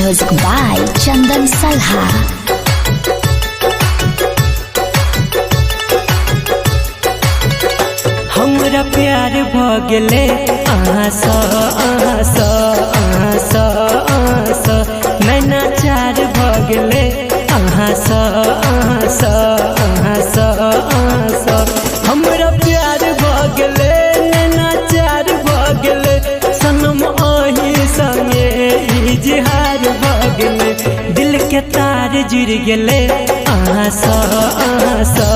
Music by Chandan Salha. हमरा प्यार भगले आसा आसा आसा आसा नैना चार भगले आसा आसा आसा आसा हमरा प्यार भगले नैना चार भगले सनम आही संगे इजहार भगले दिल के तार जुड़ गेले आसा आसा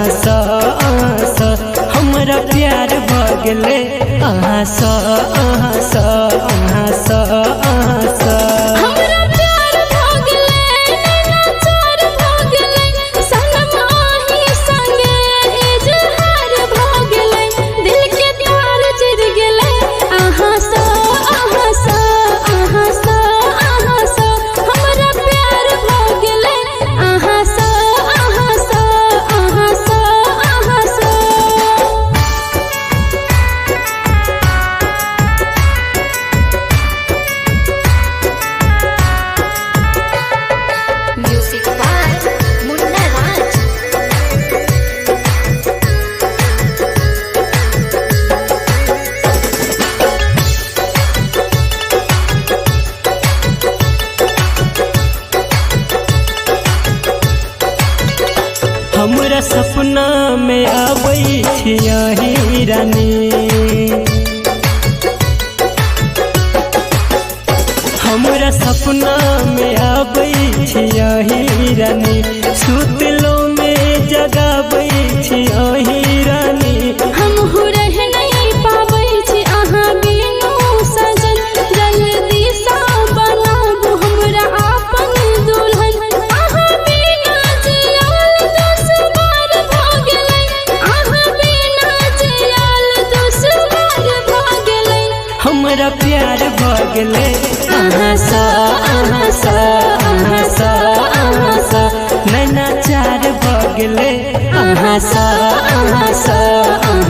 आसा आसा हमरा प्यार भगले आसा आसा आसा आसा हमरा प्यार भगले नैना चार भगले सनम आही संगे इजहार भगले दिल के तार जुड़ गेले आसा आसा आसा आसा हमरा प्यार भगले आसा आसा आसा आसा। Music by Munna Raj. हमरा सपना में आबै छिया ही रानी हमरा सपना में आबै छिया ही रानी सुतलो में जगाबै छिया ही रानी हम रह नहीं पाबै छी अहाँ बिनु सजन जल्दी सा बनाबू हमरा आपन दुल्हन अहाँ बिना जियाल दुश्वार भ गेलै अहाँ बिना जियाल दुश्वार भ गेलै हमरा प्यार भगले आसा आसा आसा आसा नैना चार भगले आसा आसा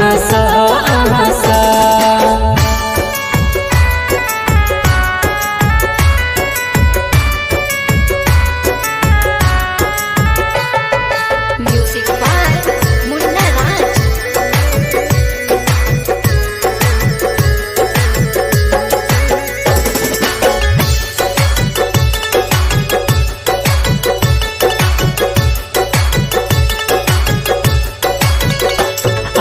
आसा आसा। Music by Munna Raj.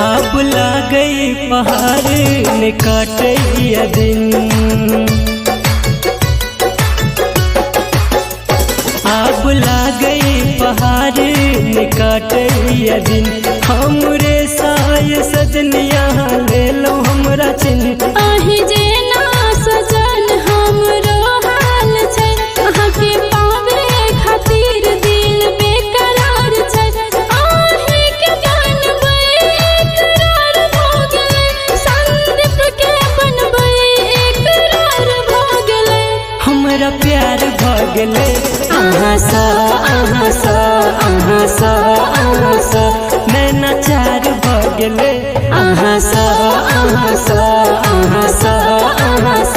अब लागई पहाड़ ने काटैया दिन अब लागई पहाड़ ने काटैया दिन हमरे साय सजनिया ले लो हमरा चिन्ह आही जेना सजन हमरो हाल छै अहाँ के पावे खातिर दिल बेकरार छै आही के बनबै करार भ गेलै संदीप के बनबै करार भ गेलै हमरा प्यार भगले आसा आसा आसा आसा नैना चार भगले आसा आसा आसा आसा।